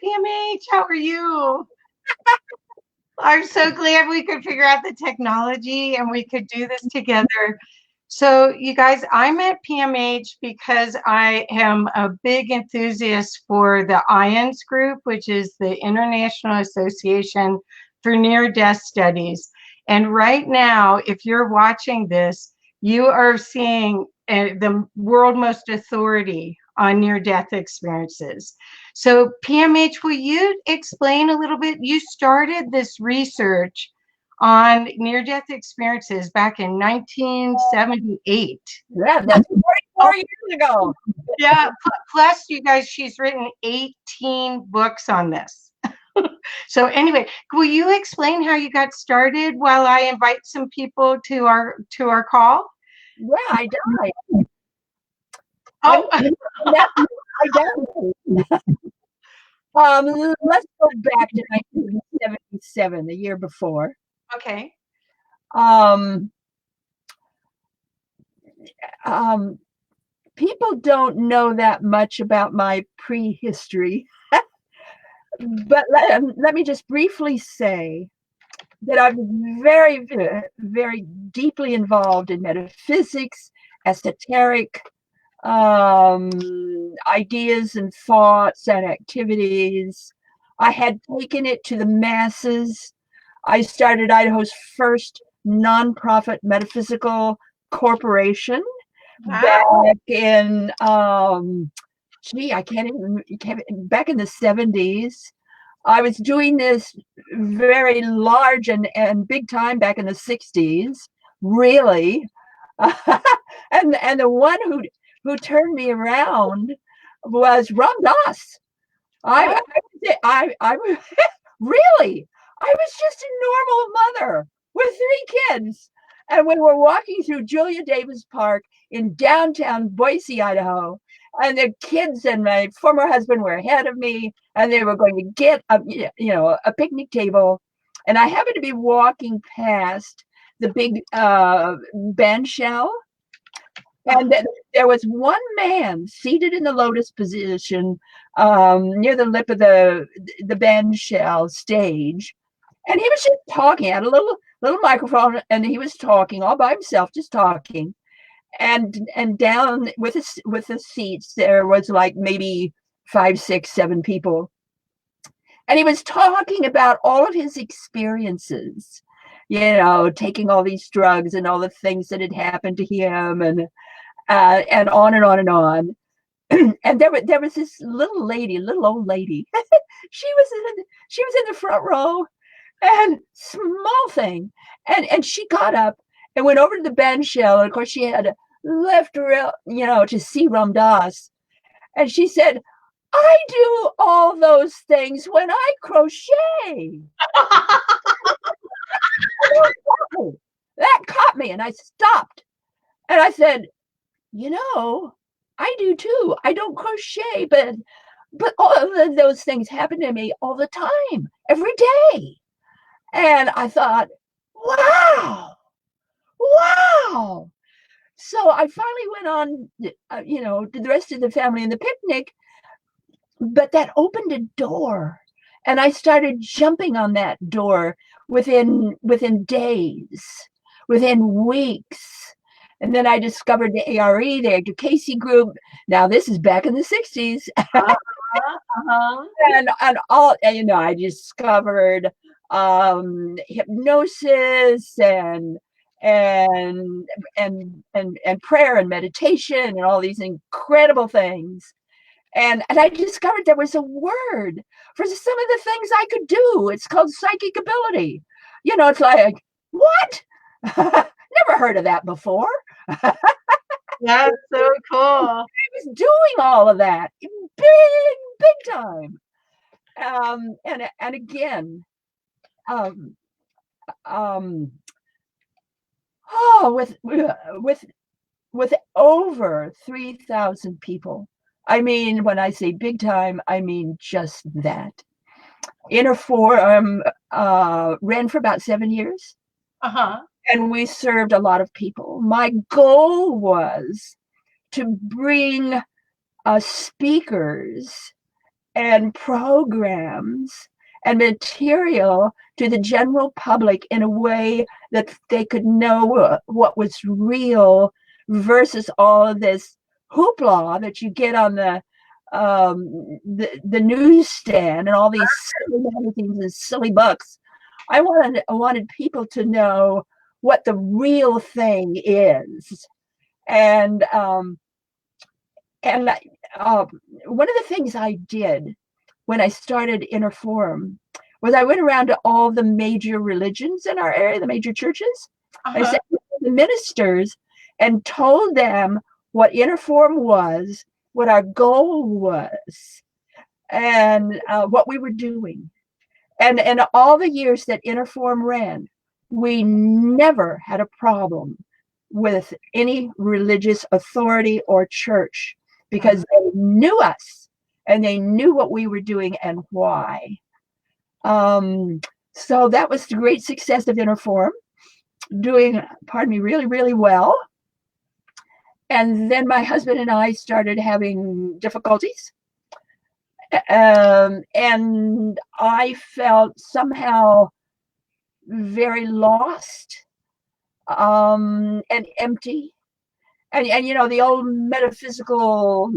PMH. How are you? I'm so glad we could figure out the technology and we could do this together. So, you guys, I'm at PMH because I am a big enthusiast for the IONS group, which is the International Association for Near-Death Studies. And right now, if you're watching this, you are seeing the world most authority on near-death experiences. So, PMH, will you explain a little bit? You started this research on near-death experiences back in 1978. Yeah, that's 44 years ago. Yeah, plus you guys, she's written 18 books on this. So anyway, will you explain how you got started while I invite some people to our call? Yeah, I died. Oh, I died. Let's go back to 1977, the year before. okay. Um, um, People don't know that much about my prehistory, but let me just briefly say that I'm very, very deeply involved in metaphysics, esoteric ideas and thoughts and activities. I had taken it to the masses. I started Idaho's first nonprofit metaphysical corporation back in I can't even back in the 70s. I was doing this very large and big time back in the 60s, really. And the one who turned me around was Ram Dass. I was really, I was just a normal mother with 3 kids. And we were walking through Julia Davis Park in downtown Boise, Idaho, and the kids and my former husband were ahead of me, and they were going to get a picnic table. And I happened to be walking past the big band shell, and there was one man seated in the lotus position near the lip of the band shell stage, and he was just talking. Had a little microphone, and he was talking all by himself, just talking. And down with the seats, there was like maybe 5, 6, 7 people, and he was talking about all of his experiences, taking all these drugs and all the things that had happened to him, and on and on and on. And there was this little old lady. she was in the front row, and small thing, and she got up and went over to the band shell. And of course, she had left to see Ram Dass, and she said, "I do all those things when I crochet." That caught me, and I stopped, and I said, I do too. I don't crochet, but all of those things happen to me all the time, every day. And I thought, wow. So I finally went on, to the rest of the family in the picnic, but that opened a door, and I started jumping on that door within days, within weeks. And then I discovered the ARE, the advocacy group. Now this is back in the 60s. And all, I discovered hypnosis and prayer and meditation and all these incredible things. And I discovered there was a word for some of the things I could do. It's called psychic ability. It's like, what? Never heard of that before. That's so cool. I was doing all of that big time. And again, with over 3,000 people. I mean, when I say big time, I mean just that. Inner Forum ran for about 7 years. And we served a lot of people. My goal was to bring speakers and programs and material to the general public in a way that they could know what was real versus all of this hoopla that you get on the newsstand and all these silly magazines and silly books. I wanted people to know what the real thing is, and and one of the things I did when I started Inner Forum was I went around to all the major religions in our area, the major churches. I said to the ministers and told them what Inner Forum was, what our goal was, and what we were doing. And in all the years that Inner Forum ran, we never had a problem with any religious authority or church because they knew us and they knew what we were doing and why. So that was the great success of Inner Forum, doing, pardon me, really, really well. And then my husband and I started having difficulties. And I felt somehow very lost and empty. And you know, the old metaphysical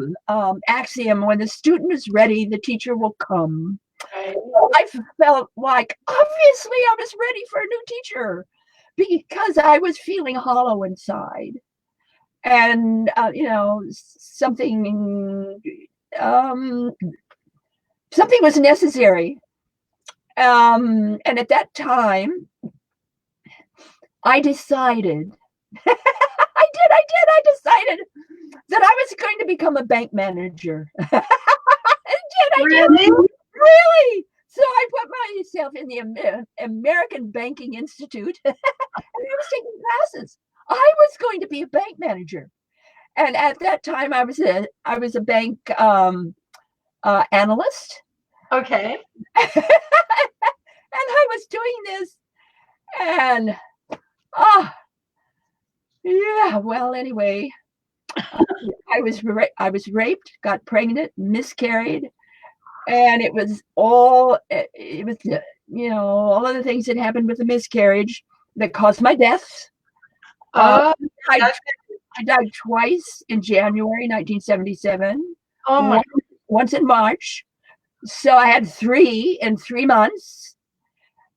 axiom, when the student is ready, the teacher will come. Right. I felt like, obviously, I was ready for a new teacher because I was feeling hollow inside. And, you know, something was necessary. And at that time, I decided, I decided that I was going to become a bank manager. I did. Really? So I put myself in the American Banking Institute and I was taking classes. I was going to be a bank manager. And at that time, I was a bank analyst. Okay. And I was doing this, and yeah. Well, anyway, I was raped, got pregnant, miscarried, and it was all you know, all of the things that happened with the miscarriage that caused my death. I died twice in January 1977. Oh once in March. So I had 3 in 3 months.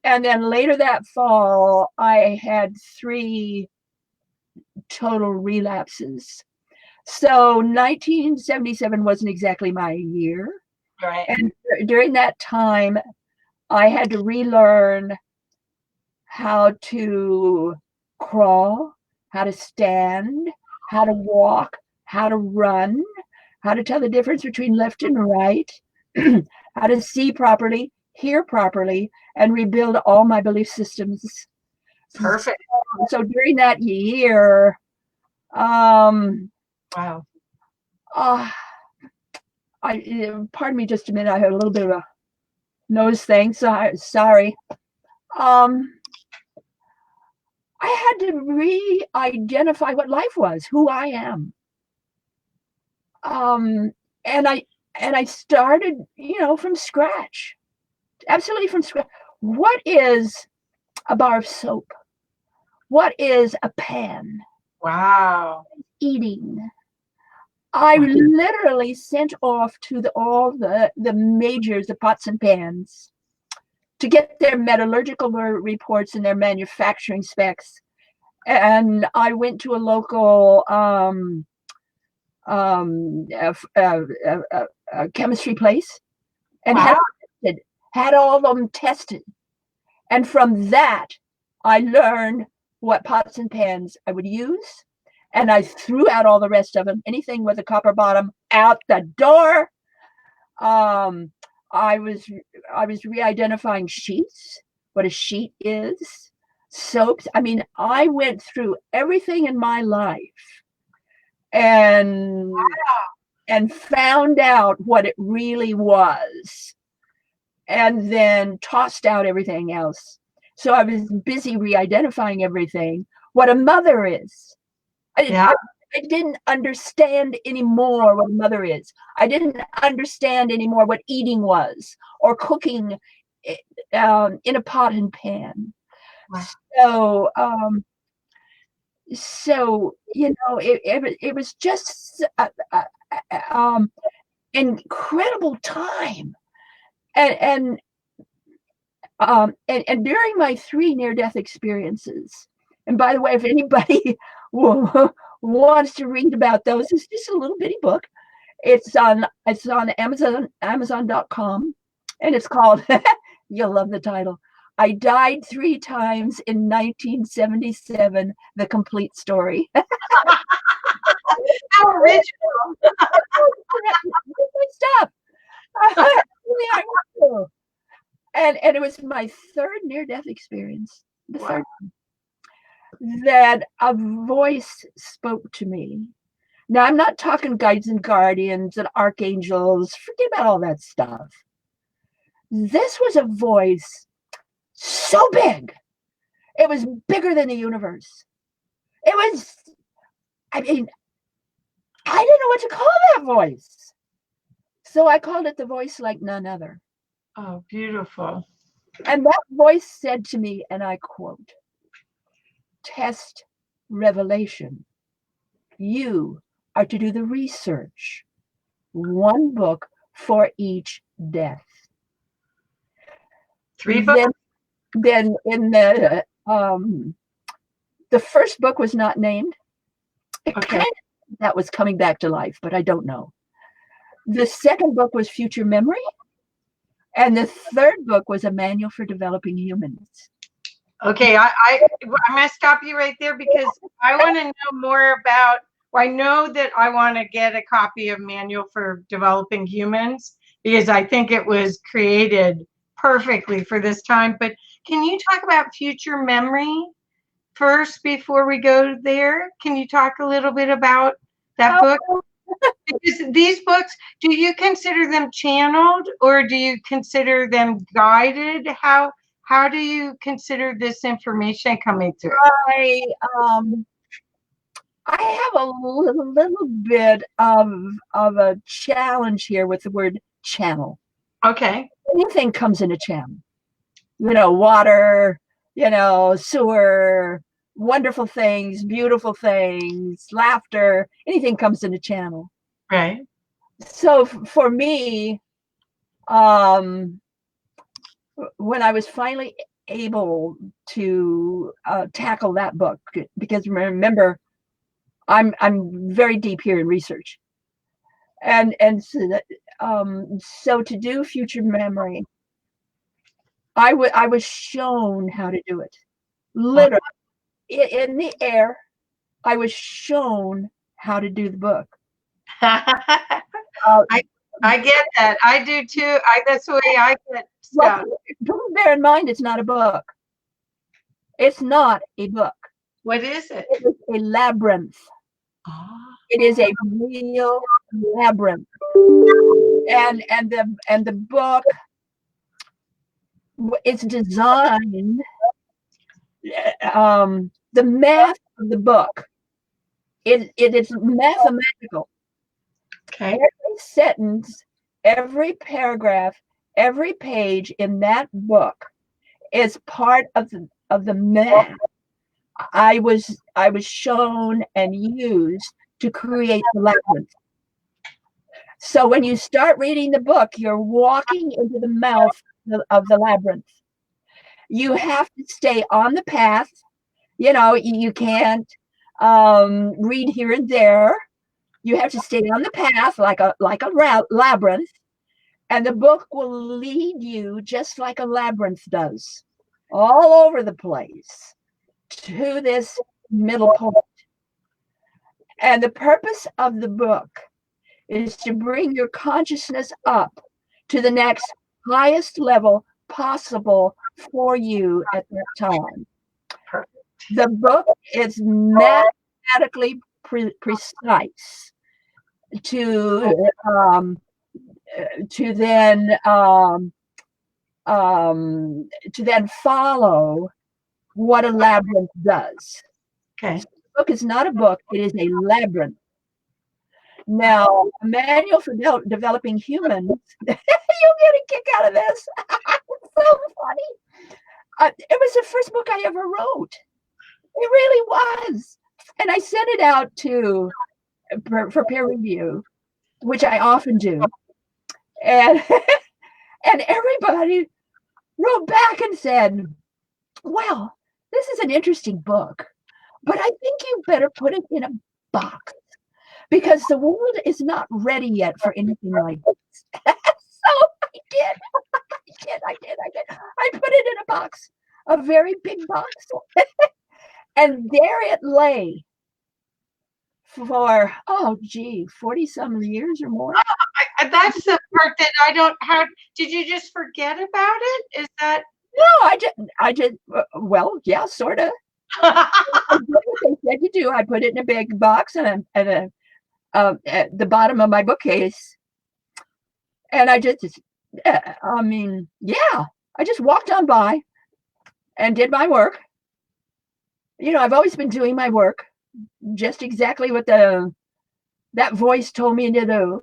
And then later that fall, I had 3 total relapses. So 1977 wasn't exactly my year. Right. And during that time, I had to relearn how to crawl, how to stand, how to walk, how to run, how to tell the difference between left and right, how to see properly, hear properly, and rebuild all my belief systems. Perfect. So during that year, wow. Pardon me just a minute. I had a little bit of a nose thing. So sorry. I had to re-identify what life was, who I am. And I started, you know, from scratch, absolutely from scratch. What is a bar of soap? What is a pan? Wow. Eating. I literally sent off to all the majors, the pots and pans, to get their metallurgical reports and their manufacturing specs. And I went to a local chemistry place and had all of them tested. And from that, I learned what pots and pans I would use. And I threw out all the rest of them, anything with a copper bottom, out the door. I was re-identifying sheets, what a sheet is, soaps. I mean, I went through everything in my life and found out what it really was, and then tossed out everything else. So I was busy re-identifying everything, what a mother is. I I didn't understand anymore what a mother is. I didn't understand anymore what eating was or cooking in a pot and pan. Wow. So, it was just um, incredible time, and and during my 3 near-death experiences. And by the way, if anybody wants to read about those, it's just a little bitty book. It's on Amazon.com, and it's called you'll love the title. I Died 3 Times in 1977, The Complete Story. How original. Stuff. And it was my 3rd near-death experience, the Wow. 3rd, that a voice spoke to me. Now, I'm not talking guides and guardians and archangels. Forget about all that stuff. This was a voice so big. It was bigger than the universe. It was, I mean, I didn't know what to call that voice. So I called it the voice like none other. Oh, beautiful. And that voice said to me, and I quote, "Test revelation. You are to do the research. 1 book for each death." 3 books? Then in the first book was not named. Okay. That was coming back to life, but I don't know. The second book was Future Memory. And the third book was a manual for developing humans. Okay, I'm going to stop you right there because I want to know more about, I know that I want to get a copy of Manual for Developing Humans because I think it was created perfectly for this time. But can you talk about Future Memory first before we go there? Can you talk a little bit about that book? Because these books, do you consider them channeled or do you consider them guided? How do you consider this information coming through? I have a little bit of a challenge here with the word channel. Okay. Anything comes in a channel. Water, sewer, wonderful things, beautiful things, laughter, anything comes in a channel. Right. So for me, when I was finally able to tackle that book, because remember, I'm very deep here in research, and so to do Future Memory, I was shown how to do it, literally in the air. I was shown how to do the book. I get that. I do too. That's the way I get stuff. Well, bear in mind, it's not a book. It's not a book. What is it? It is a labyrinth. Oh. It is a real labyrinth. And the book, it's designed, the math of the book, it is mathematical. Okay. Every sentence, every paragraph, every page in that book is part of the math I was shown and used to create the labyrinth. So when you start reading the book, you're walking into the mouth of the labyrinth. You have to stay on the path. You can't read here and there. You have to stay on the path like a labyrinth, and the book will lead you just like a labyrinth does, all over the place to this middle point. And the purpose of the book is to bring your consciousness up to the next highest level possible for you at that time. Perfect. The book is mathematically precise to then follow what a labyrinth does. Okay. book is not a book, it is a labyrinth. Now, a manual for developing humans, you'll get a kick out of this. It's so funny. It was the first book I ever wrote. It really was. And I sent it out for peer review, which I often do. And and everybody wrote back and said, well, this is an interesting book, but I think you better put it in a box because the world is not ready yet for anything like this. So I did. I put it in a box, a very big box. And there it lay for, 40 some years or more. That's the part that I don't, how, did you just forget about it? Is that? No, I just, well, yeah, sort of. I did what they said to do. I put it in a big box and at the bottom of my bookcase. And I just, I just walked on by and did my work. I've always been doing my work, just exactly what that voice told me to do.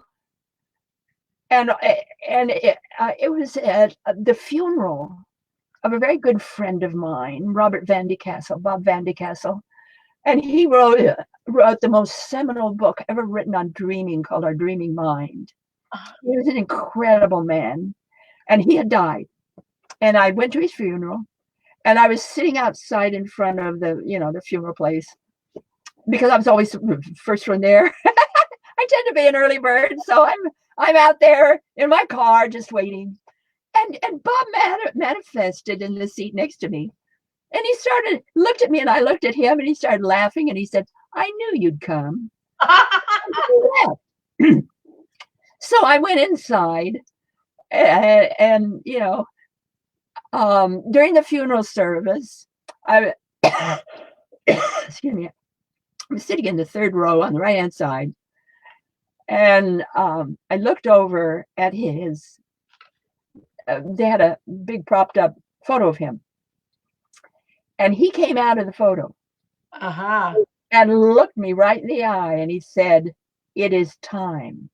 And it was at the funeral of a very good friend of mine, Bob Van de Castle, and he wrote the most seminal book ever written on dreaming called Our Dreaming Mind. He was an incredible man, and he had died. And I went to his funeral, and I was sitting outside in front of the funeral place because I was always first one there. I tend to be an early bird, so I'm out there in my car just waiting. And Bob manifested in the seat next to me. And he looked at me, and I looked at him, and he started laughing, and he said, I knew you'd come. So I went inside, and during the funeral service, excuse me, I'm sitting in the third row on the right-hand side, and I looked over at his, they had a big propped up photo of him. And he came out of the photo and looked me right in the eye, and he said, it is time.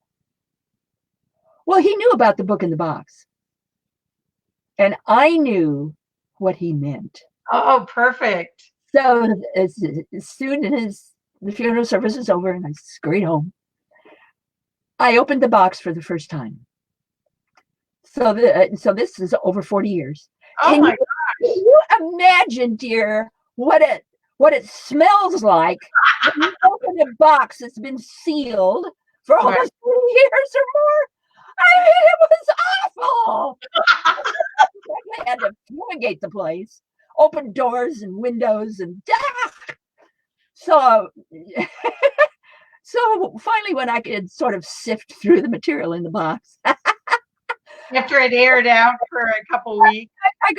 Well, he knew about the book in the box. And I knew what he meant. Oh, perfect. So as soon as the funeral service was over and I scurried home, I opened the box for the first time. So this is over 40 years. Oh my gosh. Can you imagine, dear, what it smells like when you open a box that's been sealed for almost 3 years or more? I mean, it was awful. I had to fumigate the place, open doors and windows, and so finally, when I could sort of sift through the material in the box, after it aired out for a couple weeks, I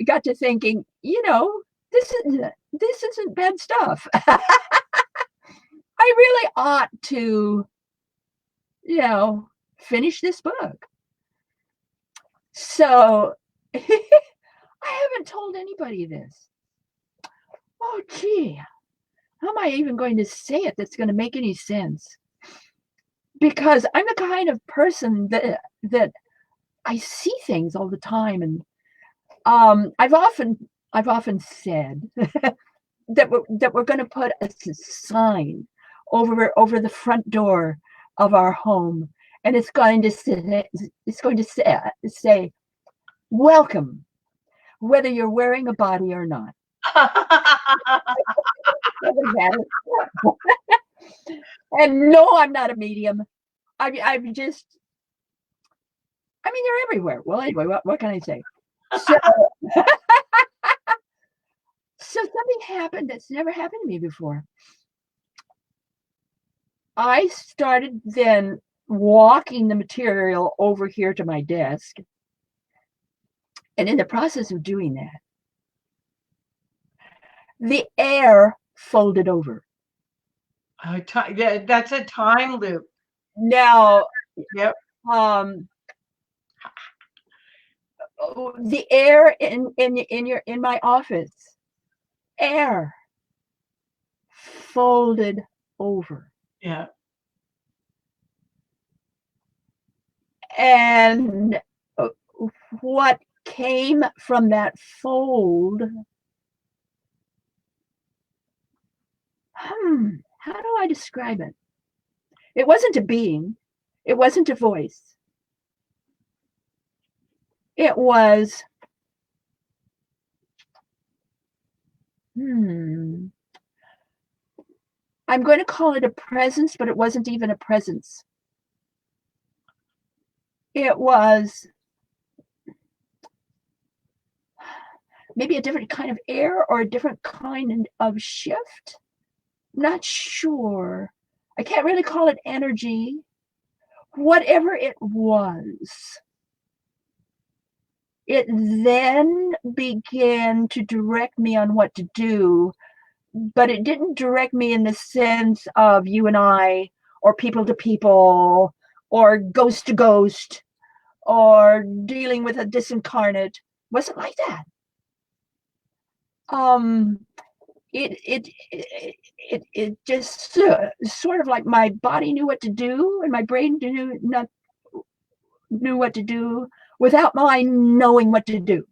got to thinking, this isn't bad stuff. I really ought to, finish this book. So I haven't told anybody this. Oh, gee, how am I even going to say it that's going to make any sense? Because I'm the kind of person that I see things all the time, and I've often said that we're going to put a sign over the front door of our home, and it's going to say welcome, whether you're wearing a body or not. Doesn't matter. And no, I'm not a medium. I'm just, I mean, they're everywhere. Well, anyway, what can I say? So, so something happened that's never happened to me before. I started then walking the material over here to my desk. And in the process of doing that, the air folded over. Oh, that's a time loop. Now, Yep. The air in my office, air folded over. Yeah. And what came from that fold, how do I describe it? It wasn't a being. It wasn't a voice. It was, I'm going to call it a presence, but it wasn't even a presence. It was maybe a different kind of air or a different kind of shift. Not sure. I can't really call it energy. Whatever it was, it then began to direct me on what to do, but it didn't direct me in the sense of you and I, or people to people, or ghost to ghost, or dealing with a disincarnate. It wasn't like that. It just sort of like my body knew what to do and my brain knew what to do without my knowing what to do.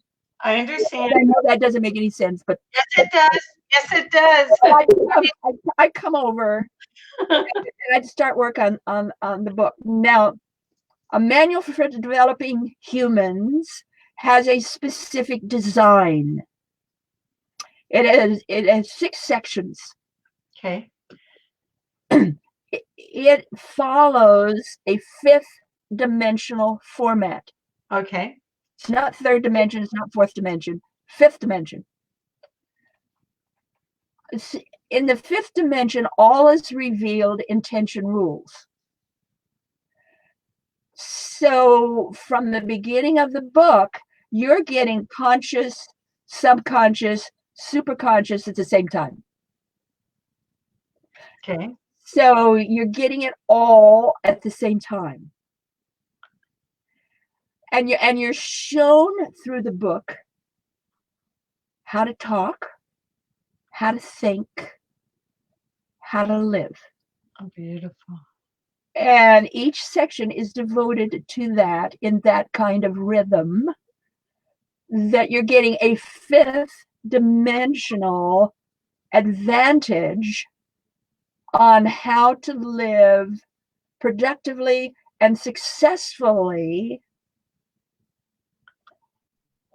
I understand. I know that doesn't make any sense, but yes, it does. Yes, it does. I come over and I'd start work on the book. Now, a manual for developing humans has a specific design. It has 6 sections. Okay. It follows a 5th dimensional format. Okay. It's not 3rd dimension, it's not 4th dimension, 5th dimension. In the 5th dimension, all is revealed, intention rules. So from the beginning of the book, you're getting conscious, subconscious, superconscious at the same time. Okay. So you're getting it all at the same time. And you're shown through the book how to talk, how to think, how to live. Oh, beautiful. And each section is devoted to that in that kind of rhythm, that you're getting a 5th dimensional advantage on how to live productively and successfully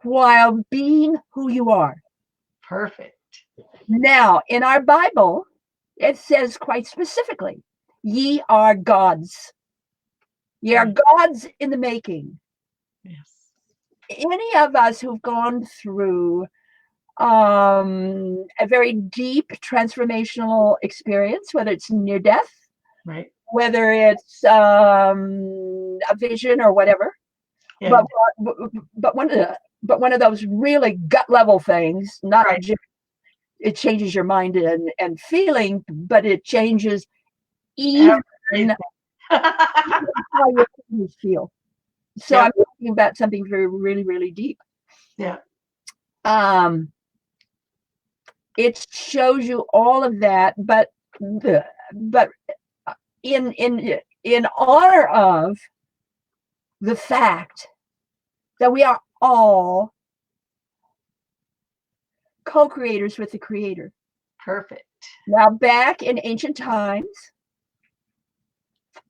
while being who you are. Perfect. Now, in our Bible, it says quite specifically, ye are gods. Ye are gods in the making. Yes. Any of us who've gone through a very deep transformational experience, whether it's near death, right, whether it's a vision or whatever, yeah. but one of those really gut level things, not right. just it changes your mind and feeling, but it changes even how your feelings feel. So yeah. I'm talking about something very, really, really deep. Yeah. It shows you all of that, but in honor of the fact that we are all co-creators with the Creator. Perfect. Now, back in ancient times,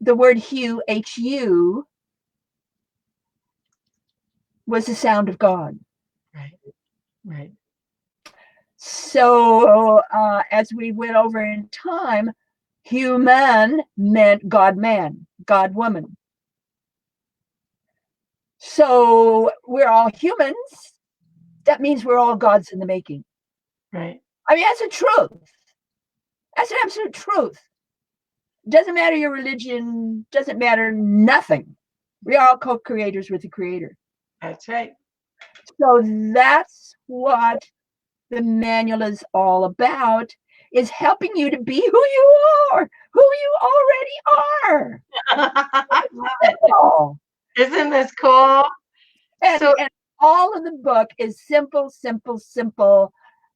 the word Hu, H-U, was the sound of God. Right. Right. So as we went over in time, human meant God-man, God-woman. So we're all humans. That means we're all gods in the making. Right. I mean, that's a truth. That's an absolute truth. Doesn't matter your religion, doesn't matter nothing. We are all co-creators with the Creator. That's right. So that's what the manual is all about, is helping you to be who you are, who you already are. I love it. Isn't this cool? And all of the book is simple, simple, simple.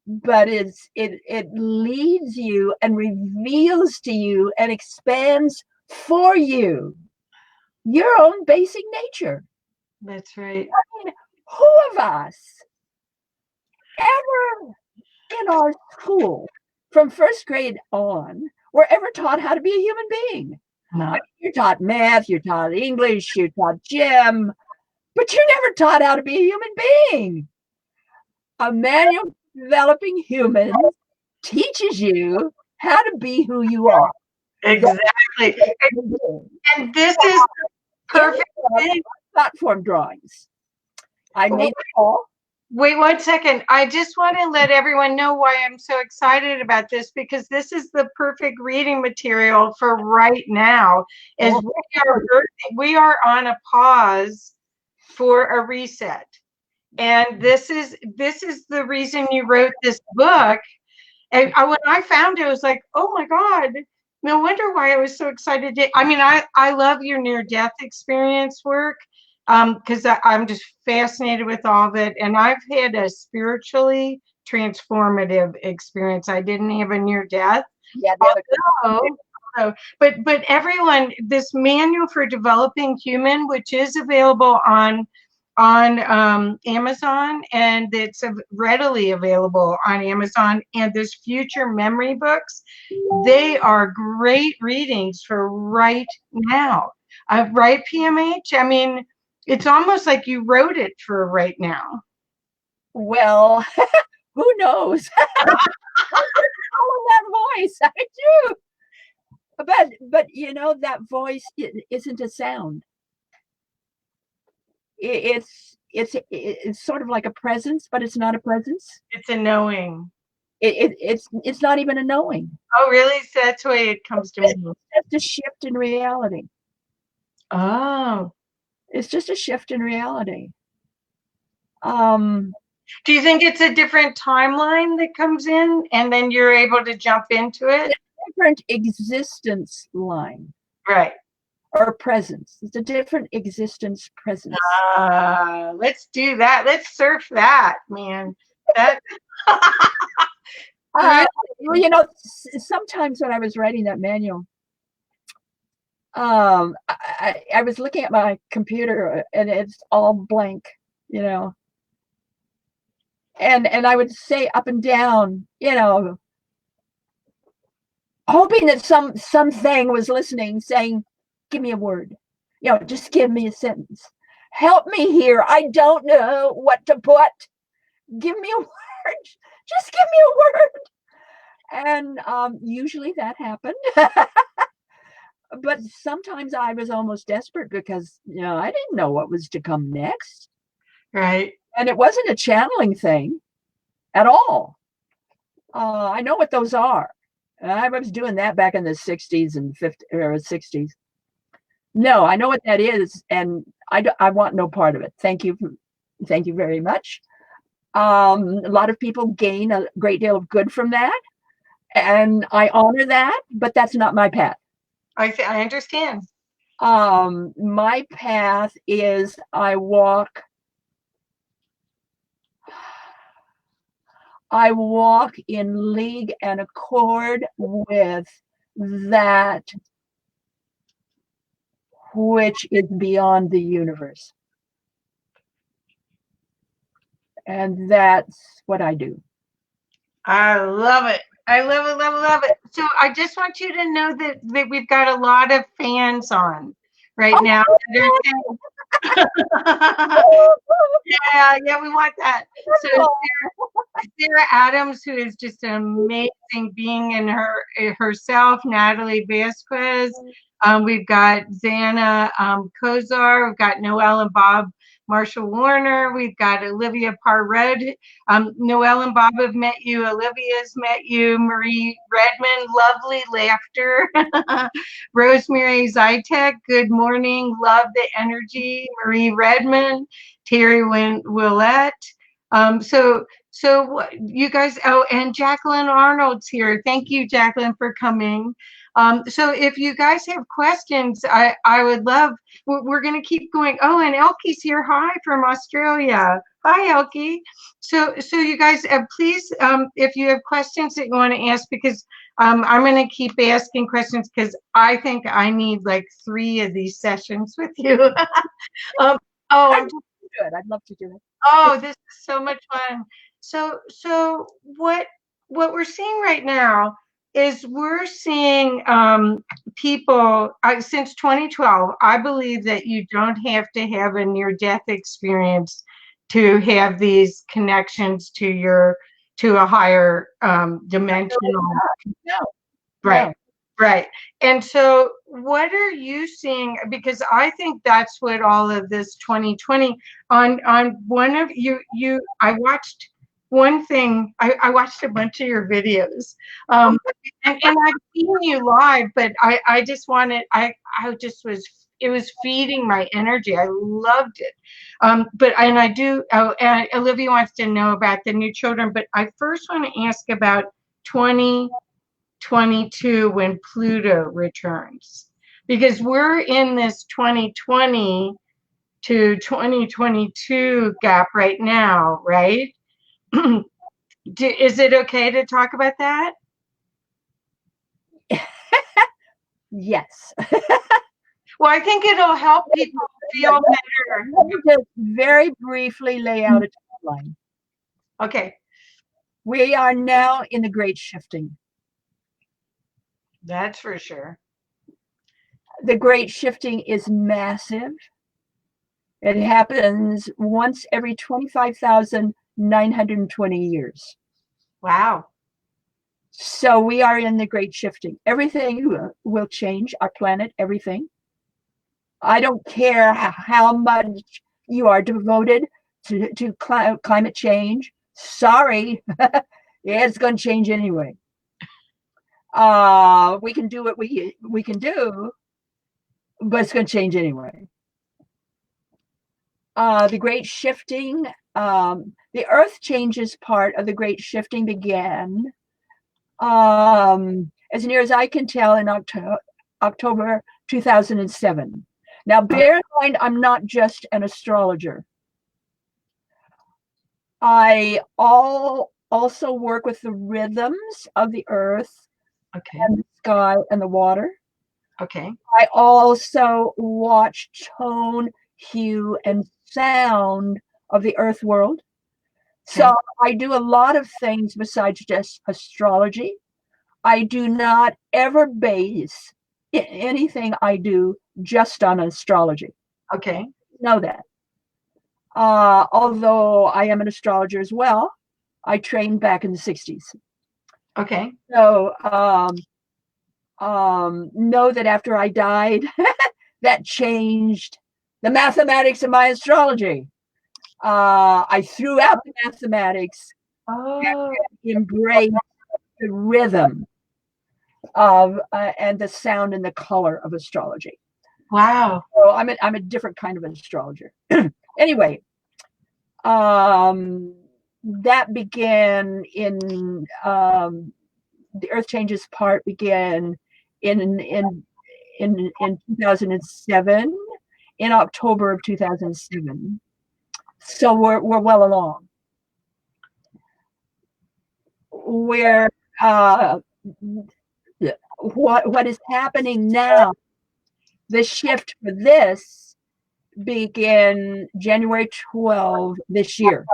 but it leads you and reveals to you and expands for you your own basic nature. That's right. I mean, who of us ever in our school from first grade on were ever taught how to be a human being? I No. mean, you're taught math, you're taught English, you're taught gym, but you're never taught how to be a human being. A manual for developing humans teaches you how to be who you are. That's Exactly. what we do. And this is the In perfect the book, thing. platform drawings. I made them all. Wait 1 second. I just want to let everyone know why I'm so excited about this, because this is the perfect reading material for right now. As Oh, we are on a pause for a reset. And this is the reason you wrote this book. And when I found it, I was like, oh my God, no wonder why I was so excited. I mean, I love your near death experience work, because I'm just fascinated with all of it. And I've had a spiritually transformative experience. I didn't have a near death. yeah, the other. But everyone, this manual for developing human, which is available on Amazon, and it's readily available on Amazon. And this future memory books, they are great readings for right now. Right, PMH? I mean, it's almost like you wrote it for right now. Well, who knows? That voice, I do. But that voice isn't a sound. It's sort of like a presence, but it's not a presence. It's a knowing. It's not even a knowing. Oh, really? So that's the way it comes to me. It's just a shift in reality. Oh. It's just a shift in reality. Um, Do you think it's a different timeline that comes in and then you're able to jump into it? different existence line. Right. Or presence. It's a different existence presence. Let's do that. Let's surf that, man. That Sometimes when I was writing that manual, I was looking at my computer and it's all blank, and I would say up and down, hoping that something was listening, saying, "Give me a word, just give me a sentence. Help me here. I don't know what to put. Give me a word. Just give me a word." And usually that happened. But sometimes I was almost desperate because, I didn't know what was to come next. right. And it wasn't a channeling thing at all. I know what those are. I was doing that back in the 60s and 50s or 60s. No, I know what that is, and I want no part of it. Thank you very much. A lot of people gain a great deal of good from that, and I honor that, but that's not my path. I understand. My path is I walk in league and accord with that which is beyond the universe. And that's what I do. I love it. I love it, love it, love it. So I just want you to know that we've got a lot of fans on right now. Yeah, we want that. So Sarah Adams, who is just an amazing being in herself, Natalie Vasquez. We've got Xana Kozar. We've got Noelle and Bob Marshall Warner. We've got Olivia Parrod. Noelle and Bob have met you. Olivia's met you. Marie Redmond, lovely laughter. Rosemary Zytek, good morning. Love the energy. Marie Redmond. Terry Willette. So you guys, oh, and Jacqueline Arnold's here. Thank you, Jacqueline, for coming. So if you guys have questions, I would love, we're going to keep going. Oh, and Elke's here. Hi from Australia. Hi, Elke. So you guys, please, if you have questions that you want to ask, because I'm going to keep asking questions because I think I need like 3 of these sessions with you. um, oh, I'm good. I'd love to do it. Oh, this is so much fun. So what we're seeing right now is we're seeing people since 2012. I believe that you don't have to have a near-death experience to have these connections to a higher dimensional. No. Right. No. Right. And so what are you seeing? Because I think that's what all of this 2020 on one of I watched one thing. I watched a bunch of your videos. And I've seen you live, but I just wanted I just was it was feeding my energy. I loved it. But and I do and Olivia wants to know about the new children, but I first want to ask about 2022 when Pluto returns, because we're in this 2020 to 2022 gap right now, right? Is it okay to talk about that? Yes. Well, I think it'll help people feel better. Let me just very briefly lay out a timeline. Okay. We are now in the great shifting. That's for sure. The great shifting is massive. It happens once every 25,920 years. Wow. So we are in the great shifting. Everything will change, our planet, everything. I don't care how much you are devoted to climate change. Sorry, it's going to change anyway. We can do what we can do, but it's going to change anyway. The great shifting, the earth changes part of the great shifting began, as near as I can tell, in October 2007. Now, bear in mind, I'm not just an astrologer. I also work with the rhythms of the earth, okay, and the sky and the water. Okay. I also watch tone, hue, and sound of the earth world. Okay. So I do a lot of things besides just astrology. I do not ever base anything I do just on astrology. Okay. Know that. Although I am an astrologer as well, I trained back in the 60s. Okay. So know that after I died, that changed the mathematics of my astrology. I threw out the mathematics and embraced the rhythm of and the sound and the color of astrology. Wow. So I'm a different kind of astrologer. Anyway, that began in the Earth Changes part began in 2007, in October of 2007. So we're well along. Where what is happening now? The shift for this began January 12 this year.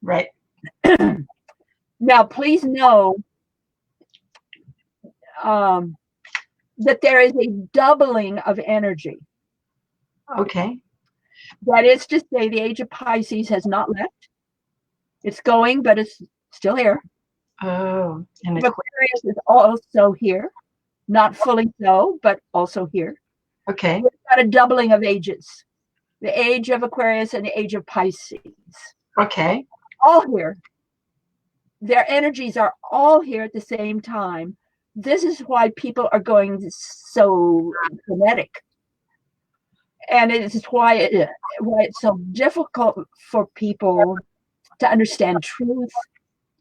Right. Now, please know that there is a doubling of energy. Okay. That is to say, the age of Pisces has not left. It's going, but it's still here. Oh, and Aquarius is also here. Not fully so, but also here. Okay. We've got a doubling of ages. The age of Aquarius and the age of Pisces. Okay. All here. Their energies are all here at the same time. This is why people are going so kinetic. And it is why it's so difficult for people to understand truth,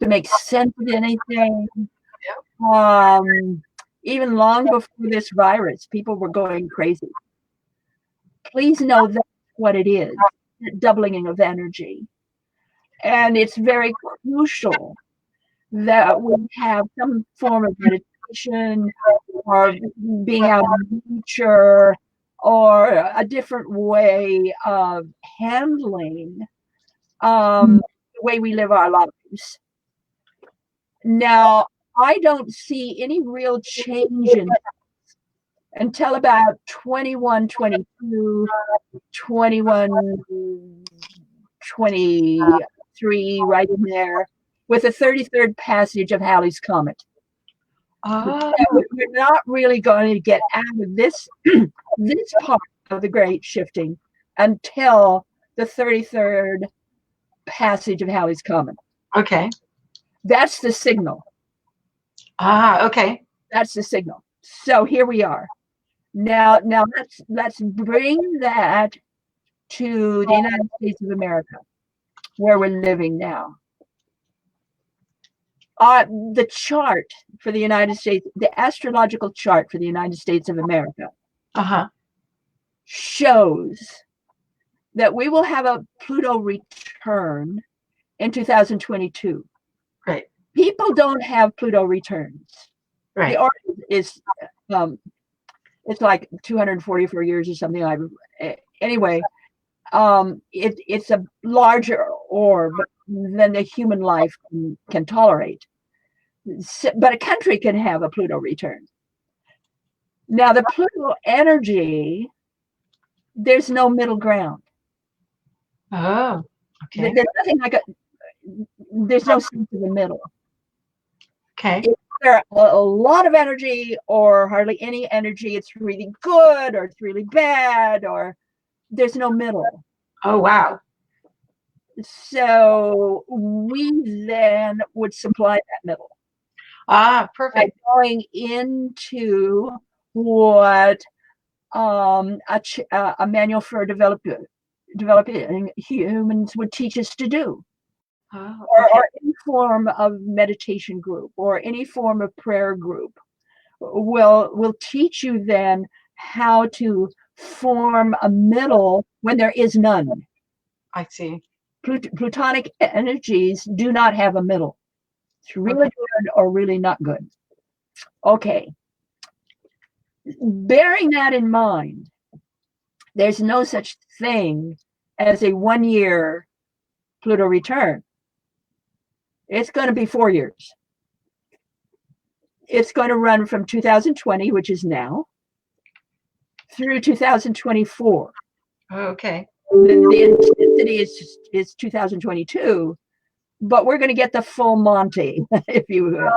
to make sense of anything. Even long before this virus, people were going crazy. Please know that's what it is, doubling of energy. And it's very crucial that we have some form of meditation or being out in nature or a different way of handling the way we live our lives. Now, I don't see any real change in until about 21, 22, 21, 23, right in there, with the 33rd passage of Halley's Comet. Oh. We're not really going to get out of this this part of the great shifting until the 33rd passage of Halley's Comet. Okay. That's the signal. Okay. That's the signal. So here we are. Now let's bring that to the United States of America, where we're living now. The chart for the United States, the astrological chart for the United States of America, shows that we will have a Pluto return in 2022. Right. People don't have Pluto returns. Right. The origin is it's like 244 years or something like. Anyway, it's a larger orb than the human life can tolerate. But a country can have a Pluto return. Now, the Pluto energy, there's no middle ground. Oh, okay. There's nothing like there's no sense of the middle. Okay. If there's a lot of energy or hardly any energy, it's really good or it's really bad, or there's no middle. Oh, wow. So we then would supply that middle. Perfect. By going into what a manual for developing humans would teach us to do. Or any form of meditation group or any form of prayer group will teach you then how to form a middle when there is none. I see. Plutonic energies do not have a middle. It's really good or really not good. Okay. Bearing that in mind, there's no such thing as a 1 year Pluto return. It's going to be 4 years. It's going to run from 2020, which is now, through 2024. Okay. The intensity is 2022, but we're going to get the full Monty, if you will.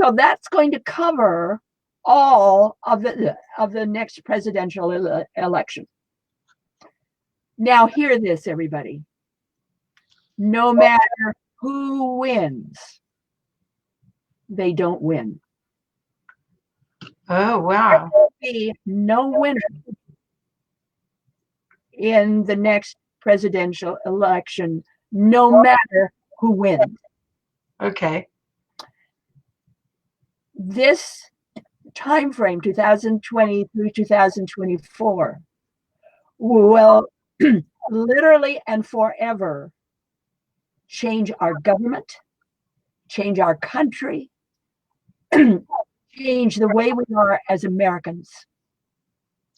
So that's going to cover all of the next presidential election. Now, hear this, everybody. No matter who wins, they don't win. Oh, wow. There will be no winner in the next presidential election, no matter who wins. Okay. This time frame, 2020 through 2024, will literally and forever change our government, change our country, change the way we are as Americans.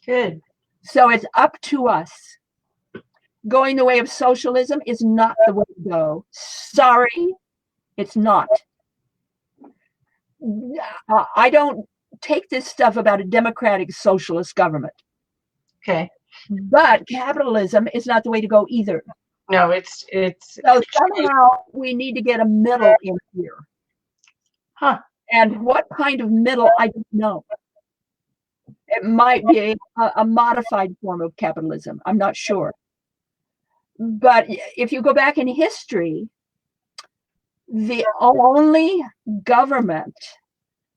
Good. So it's up to us. Going the way of socialism is not the way to go. Sorry, it's not. I don't take this stuff about a democratic socialist government. Okay. But capitalism is not the way to go either. No, it's so somehow we need to get a middle in here. And what kind of middle, I don't know. It might be a modified form of capitalism. I'm not sure. But if you go back in history, the only government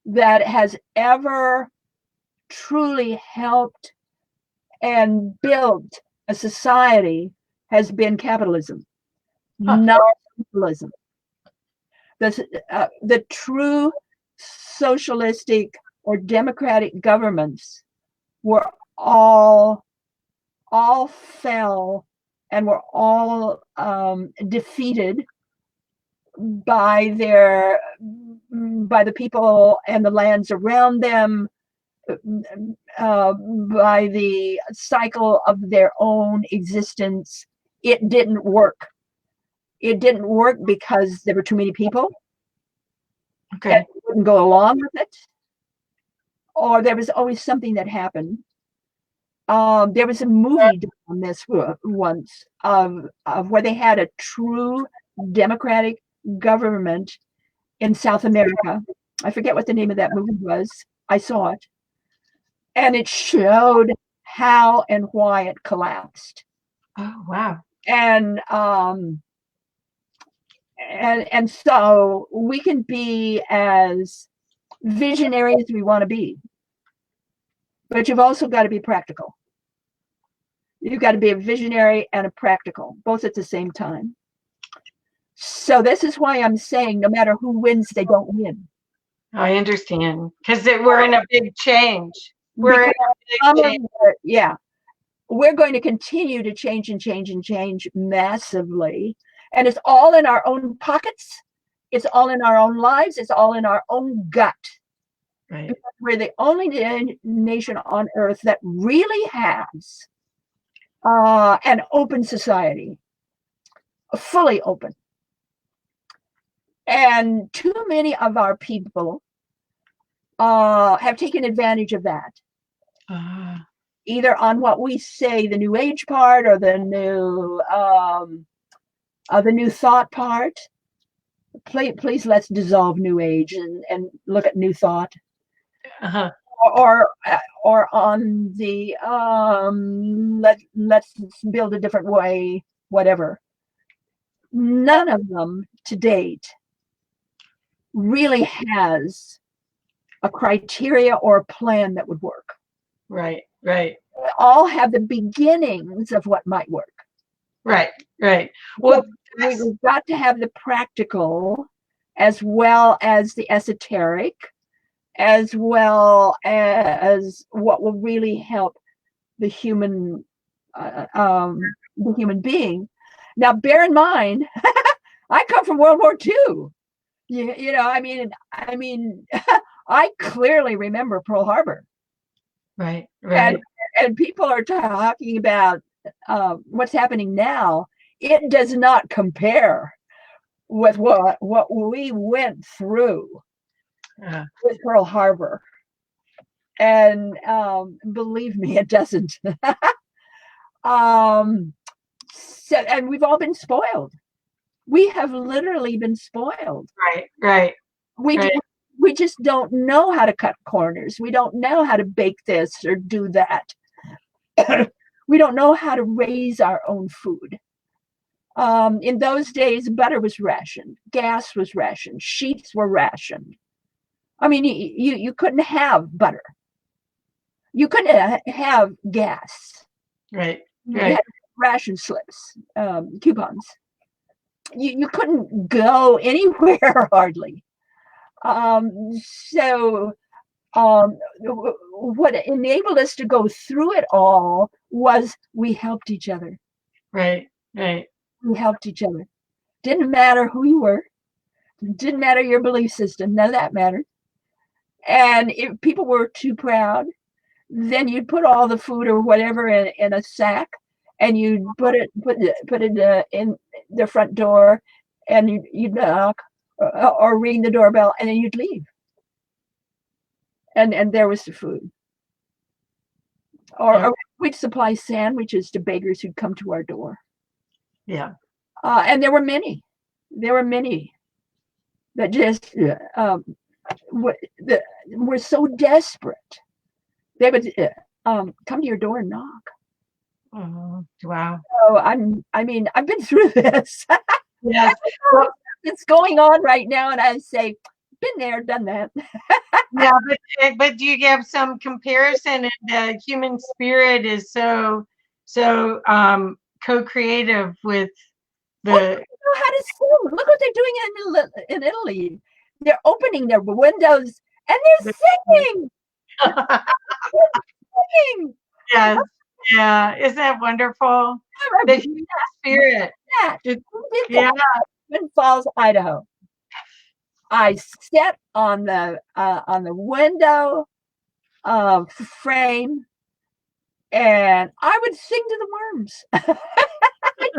that has ever truly helped and built a society has been capitalism, not socialism. The true socialistic or democratic governments were all fell and were all defeated by the people and the lands around them, by the cycle of their own existence. It didn't work. It didn't work because there were too many people that wouldn't go along with it, or there was always something that happened. There was a movie on this once of where they had a true democratic government in South America. I forget what the name of that movie was. I saw it. And it showed how and why it collapsed. Oh, wow. And so we can be as visionary as we want to be, but you've also got to be practical. You've got to be a visionary and a practical, both at the same time. So this is why I'm saying no matter who wins, they don't win. I understand, because we're in a big change. We're in a big change. Yeah. We're going to continue to change and change and change massively. And it's all in our own pockets. It's all in our own lives. It's all in our own gut. Right. Because we're the only nation on earth that really has an open society, fully open. And too many of our people have taken advantage of that. Either on what we say, the new age part, or the new thought part. Please let's dissolve new age and look at new thought. Or on the let's build a different way, whatever. None of them to date really has a criteria or a plan that would work. Right. They all have the beginnings of what might work. Right. Well, we've got to have the practical as well as the esoteric, as well as what will really help the human being. Now, bear in mind, I come from World War II. You know, I mean, I clearly remember Pearl Harbor. Right. And people are talking about what's happening now. It does not compare with what we went through with Pearl Harbor. And believe me, it doesn't. So, and we've all been spoiled. We have literally been spoiled. Right. We just don't know how to cut corners. We don't know how to bake this or do that. We don't know how to raise our own food. In those days, butter was rationed, gas was rationed, sheets were rationed. I mean, you couldn't have butter. You couldn't have gas. Right. You had ration slips, coupons. You couldn't go anywhere hardly. So what enabled us to go through it all was we helped each other. Right. We helped each other. Didn't matter who you were. Didn't matter your belief system. None of that mattered. And if people were too proud, then you'd put all the food or whatever in a sack, and you'd put it in the front door, and you'd knock or ring the doorbell, and then you'd leave. And there was the food. Or we'd supply sandwiches to beggars who'd come to our door. Yeah. And there were many that just were so desperate. They would come to your door and knock. Oh, wow. So I've been through this. Yes. It's going on right now, and I say, been there, done that. Yeah, but do you have some comparison? And the human spirit is so co-creative with the. Well, you know how to sing. Look what they're doing in Italy. They're opening their windows and they're singing. They're singing. Yes. Yeah. Isn't that wonderful? The human spirit. Yeah. Twin Falls, Idaho. I sat on the window frame, and I would sing to the worms. Sing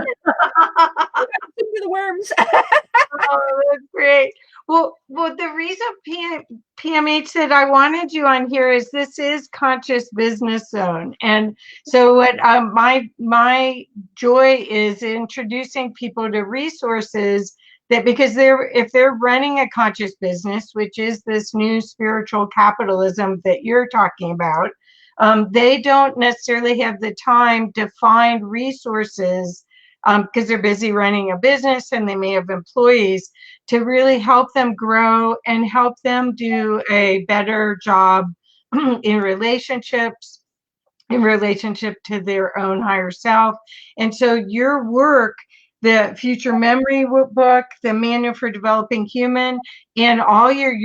to the worms. Oh, that's great. Well, the reason PMH said I wanted you on here is this is Conscious Business Zone, and so what my joy is introducing people to resources that, because if they're running a conscious business, which is this new spiritual capitalism that you're talking about, they don't necessarily have the time to find resources because they're busy running a business and they may have employees to really help them grow and help them do a better job in relationships, in relationship to their own higher self. And so your work, the Future Memory book, the Manual for Developing Human, and all your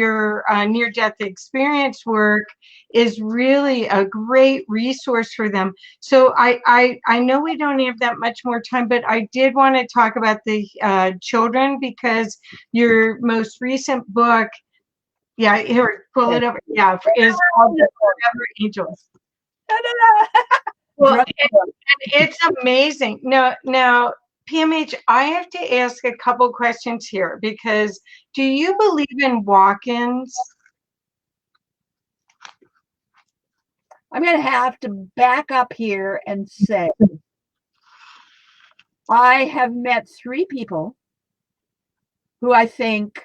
near-death experience work is really a great resource for them. So I know we don't have that much more time, but I did want to talk about the children, because your most recent book, yeah, here, pull it over, yeah, is called The Forever Angels. Well, it's amazing. Now, PMH, I have to ask a couple questions here, because do you believe in walk-ins? I'm going to have to back up here and say I have met 3 people who I think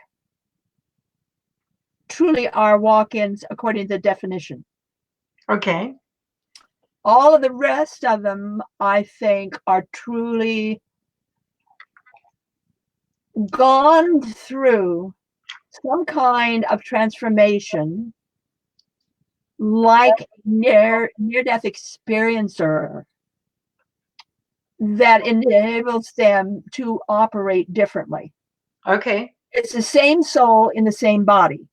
truly are walk-ins according to the definition. Okay. All of the rest of them, I think, are truly gone through some kind of transformation, like near-death experiencer, that enables them to operate differently. Okay. It's the same soul in the same body.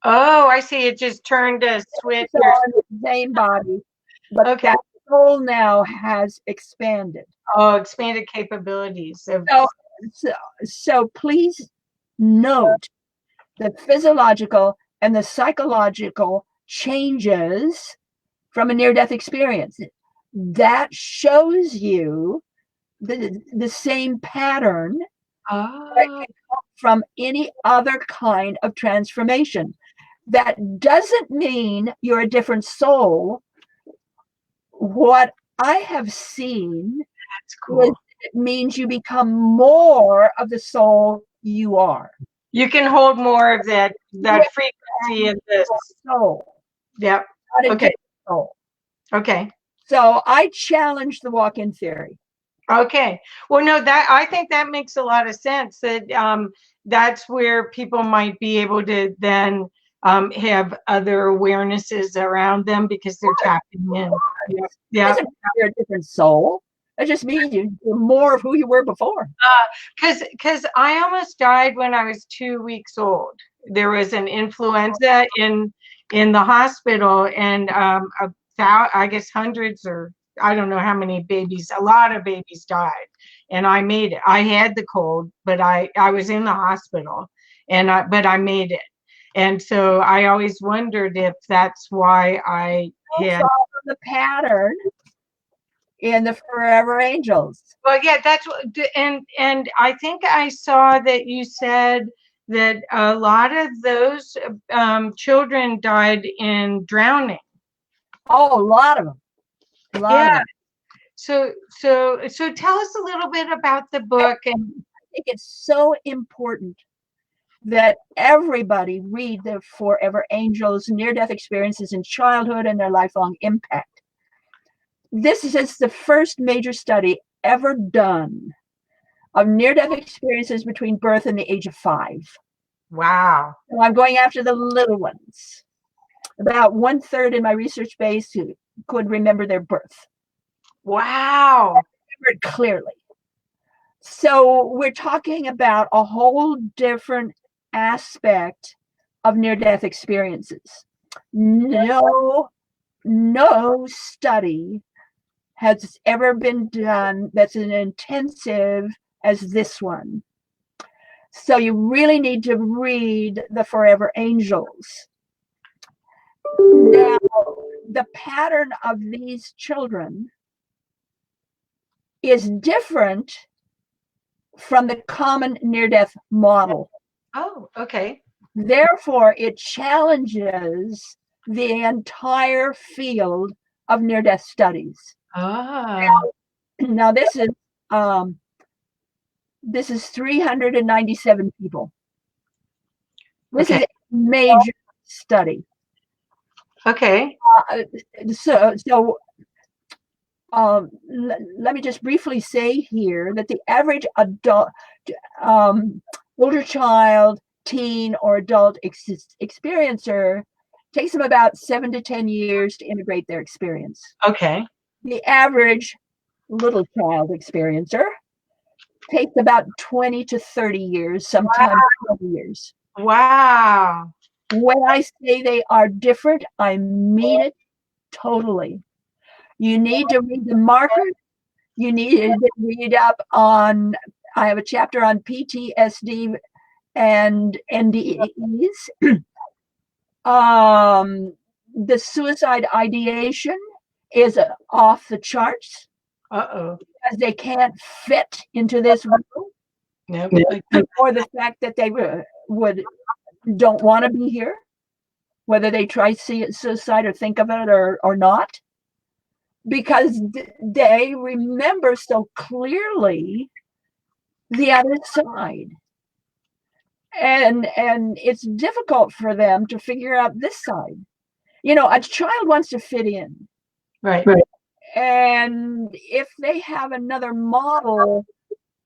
Oh, I see. It just turned a switch. The same body, but okay. That soul now has expanded. Oh, expanded capabilities. So please note the physiological and the psychological changes from a near-death experience. That shows you the same pattern from any other kind of transformation. That doesn't mean you're a different soul. What I have seen, that's cool. It means you become more of the soul you are. You can hold more of that frequency in this soul. Yep. Okay. Soul. Okay. So I challenge the walk-in theory. Okay. Well, no, that I think that makes a lot of sense. That that's where people might be able to then have other awarenesses around them, because they're tapping in. Yeah. It doesn't mean you're a different soul. It just means you're more of who you were before. Because I almost died when I was 2 weeks old. There was an influenza in the hospital, and I guess hundreds, or I don't know how many babies, a lot of babies died, and I made it. I had the cold, but I was in the hospital, but I made it. And so I always wondered if that's why I had the pattern in the Forever Angels. Well, yeah, that's what, and I think I saw that you said that a lot of those children died in drowning. Oh, a lot of them. Yeah. So tell us a little bit about the book. And I think it's so important that everybody read the Forever Angels near-death experiences in childhood and their lifelong impact. This is the first major study ever done of near-death experiences between birth and the age of 5. Wow. So I'm going after the little ones. About 1/3 in my research base who could remember their birth. Wow. I remember it clearly. So we're talking about a whole different aspect of near-death experiences. No study has ever been done that's as intensive as this one. So you really need to read The Forever Angels. Now, the pattern of these children is different from the common near-death model. Oh, okay. Therefore, it challenges the entire field of near-death studies. Now this is 397 people. This is a major study. Okay. Let me just briefly say here that the average adult, older child, teen, or adult experiencer takes them about 7 to 10 years to integrate their experience. Okay. The average little child experiencer takes about 20 to 30 years, sometimes 20 years. Wow. When I say they are different, I mean it totally. You need to read the markers. You need to read up on, I have a chapter on PTSD and NDEs. The suicide ideation is off the charts. Because they can't fit into this world. Nope. Or the fact that they don't want to be here, whether they try suicide or think of it or not, because they remember so clearly the other side. And it's difficult for them to figure out this side. You know, a child wants to fit in. Right. And if they have another model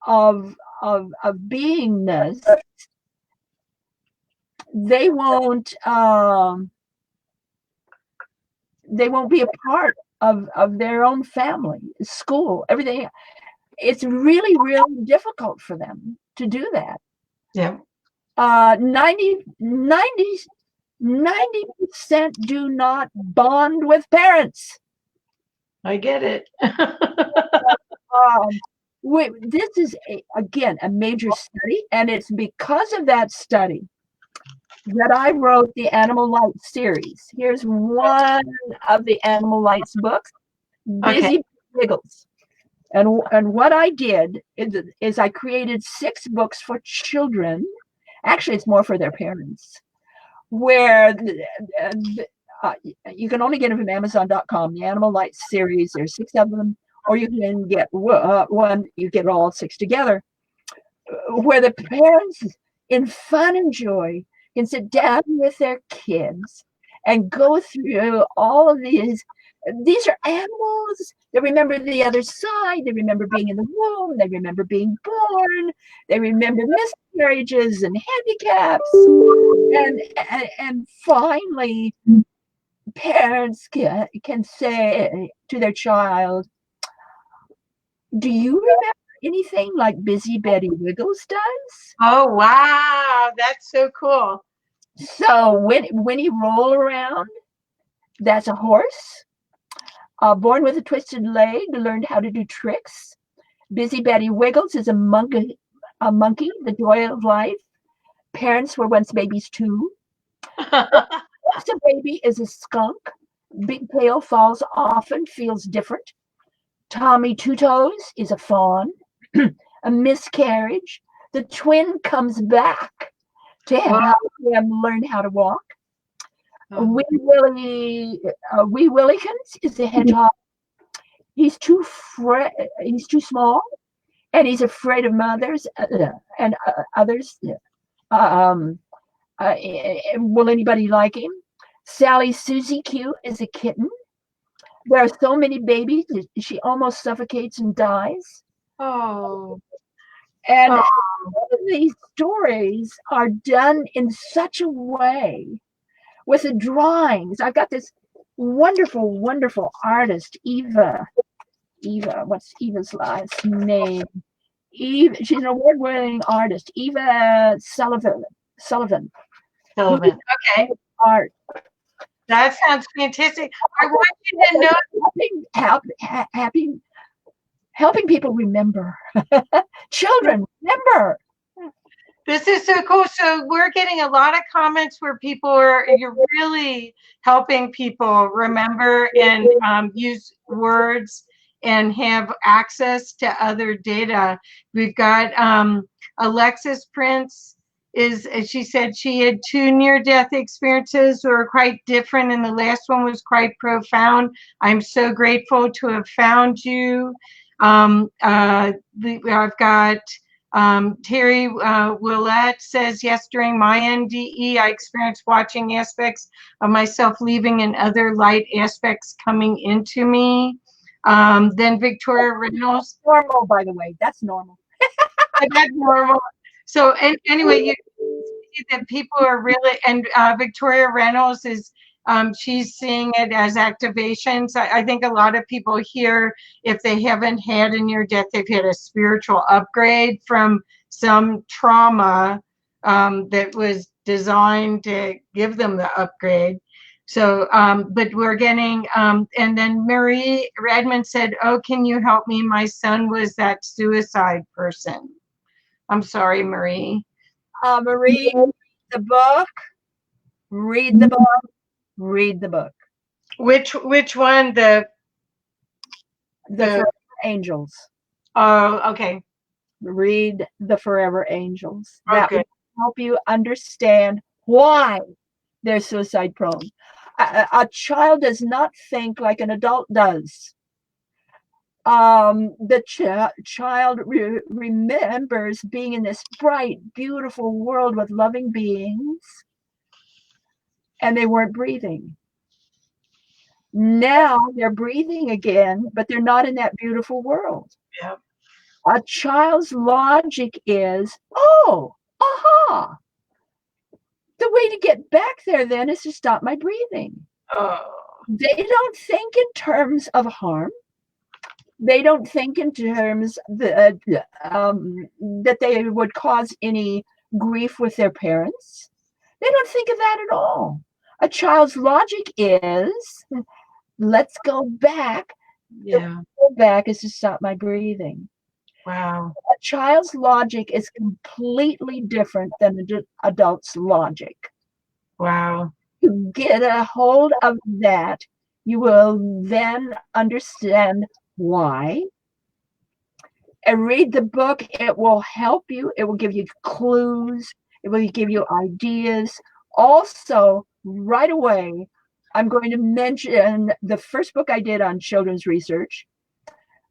of beingness, they won't be a part of their own family, school, everything. It's really, really difficult for them to do that. Yeah. 90% do not bond with parents. I get it. This is, again, a major study, and it's because of that study that I wrote the Animal Lights series. Here's one of the Animal Lights books, Busy Wiggles. And what I did is I created 6 books for children. Actually, it's more for their parents, where you can only get them from Amazon.com, the Animal Lights series. There's 6 of them, or you can get one, you get all 6 together, where the parents, in fun and joy, can sit down with their kids and go through all of these. These are animals. They remember the other side. They remember being in the womb. They remember being born. They remember miscarriages and handicaps. And finally, parents can say to their child, do you remember anything like Busy Betty Wiggles does? Oh, wow. That's so cool. So when you roll around, that's a horse. Born with a twisted leg, learned how to do tricks. Busy Betty Wiggles is a monkey, the joy of life. Parents were once babies too. A baby is a skunk. Big tail falls often, feels different. Tommy Two Toes is a fawn. A miscarriage. The twin comes back to help them learn how to walk. Wee Willikins is a hedgehog. He's too small, and he's afraid of mothers and others. Will anybody like him? Sally Susie Q is a kitten. There are so many babies, she almost suffocates and dies. Oh. And all of these stories are done in such a way with the drawings. I've got this wonderful, wonderful artist, Eva, what's Eva's last name? She's an award-winning artist, Eva Sullivan. Sullivan. Sullivan. Okay. Art. That sounds fantastic. I want you to know helping people remember. Children, remember. this is so cool. So we're getting a lot of comments where you're really helping people remember and use words and have access to other data. We've got Alexis Prince she said she had 2 near-death experiences that were quite different, and the last one was quite profound. I'm so grateful to have found you. I've got Terry Willette says, yes, during my NDE, I experienced watching aspects of myself leaving and other light aspects coming into me. Then Victoria Reynolds. Normal, by the way. That's normal. That's normal. So anyway, you see that people are really, and Victoria Reynolds is, she's seeing it as activations. I think a lot of people here, if they haven't had a near death, they've had a spiritual upgrade from some trauma that was designed to give them the upgrade. So, but we're getting, and then Marie Redmond said, oh, can you help me? My son was that suicide person. I'm sorry, Marie. Marie, the book. Read the book. Read the book. Which one? The Forever Angels. Oh, okay. Read the Forever Angels. That Okay. will help you understand why they're suicide prone. A child does not think like an adult does. The child remembers being in this bright, beautiful world with loving beings, and they weren't breathing. Now they're breathing again, but they're not in that beautiful world. Yep. A child's logic is, oh, aha. The way to get back there then is to stop my breathing. Oh. They don't think in terms of harm. They don't think in terms that they would cause any grief with their parents. They don't think of that at all. A child's logic is, let's go back. Yeah. Go back is to stop my breathing. Wow. A child's logic is completely different than an adult's logic. Wow. To get a hold of that, you will then understand why. And read the book. It will help you. It will give you clues. It will give you ideas. Also, right away, I'm going to mention the first book I did on children's research.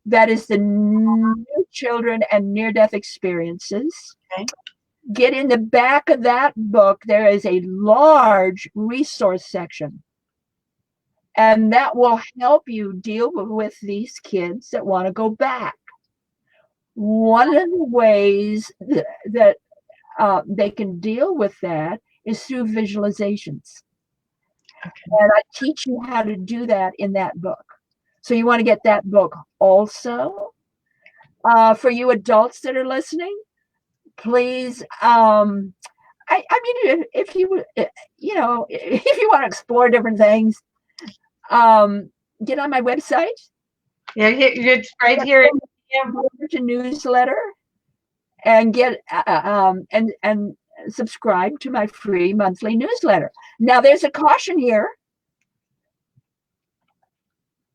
That is the New Children and Near-Death Experiences. Okay. Get in the back of that book. There is a large resource section. And that will help you deal with these kids that want to go back. One of the ways that they can deal with that is through visualizations. Okay. And I teach you how to do that in that book. So you want to get that book also. For you adults that are listening, please, I mean, if you want to explore different things, get on my website. Yeah, it's right here. Go to newsletter and get and subscribe to my free monthly newsletter. Now, there's a caution here.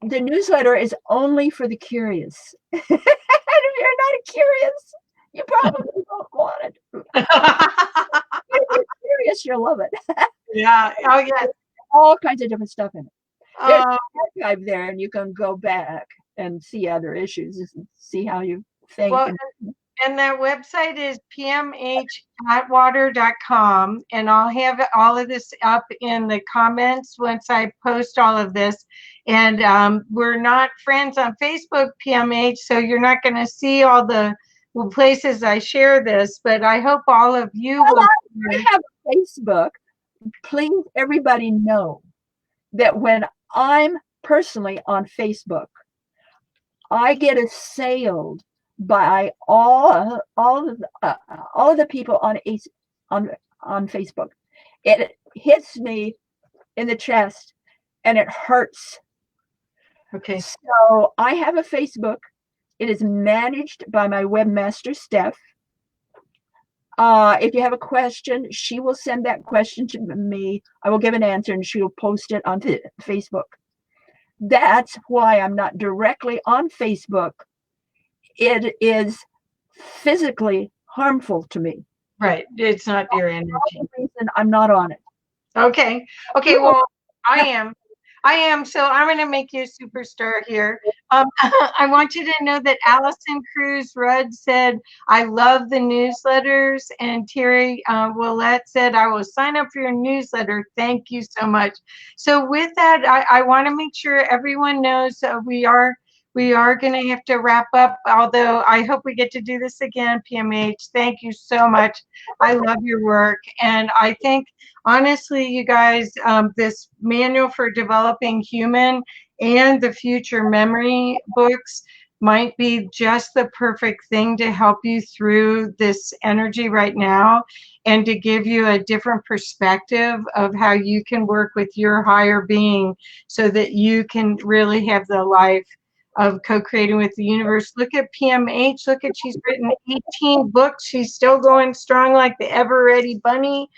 The newsletter is only for the curious. And if you're not curious, you probably don't want it. If you're curious, you'll love it. Yeah. Oh, yeah. All kinds of different stuff in it. There's an archive there, and you can go back and see other issues and see how you think. Well, and that website is pmhatwater.com, and I'll have all of this up in the comments once I post all of this. And we're not friends on Facebook, PMH, so you're not going to see all the places I share this, but I hope all of you will. I have Facebook. Please, everybody know that when I'm personally on Facebook, I get assailed by all of the people on on Facebook. It hits me in the chest and it hurts. Okay. So I have a Facebook. It is managed by my webmaster, Steph. If you have a question, she will send that question to me. I will give an answer and she will post it onto Facebook. That's why I'm not directly on Facebook. It is physically harmful to me. Right. It's not your energy. That's the reason I'm not on it. Okay. Okay. Well, I am. I am. So I'm going to make you a superstar here. I want you to know that Allison Cruz Rudd said, I love the newsletters. And Terry Willette said, I will sign up for your newsletter. Thank you so much. So with that, I want to make sure everyone knows we are going to have to wrap up, although I hope we get to do this again, PMH. Thank you so much. I love your work. And I think, honestly, you guys, this manual for developing human and the future memory books might be just the perfect thing to help you through this energy right now and to give you a different perspective of how you can work with your higher being so that you can really have the life of co-creating with the universe. Look at PMH. Look at, she's written 18 books. She's still going strong like the ever ready bunny.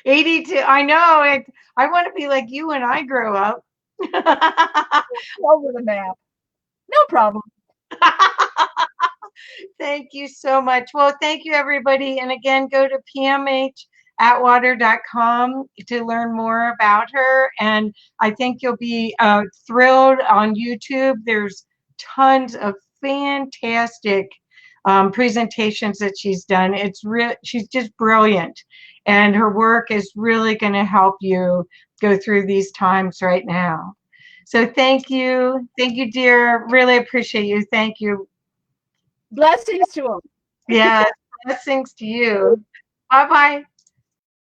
82. I know. I want to be like you when I grow up. Over the map. No problem. Thank you so much. Well, thank you, everybody. And again, go to pmhatwater.com to learn more about her. And I think you'll be thrilled on YouTube. There's tons of fantastic presentations that she's done. She's just brilliant. And her work is really going to help you go through these times right now. So thank you. Thank you, dear. Really appreciate you. Thank you. Blessings to them. Yeah, blessings to you. Bye-bye.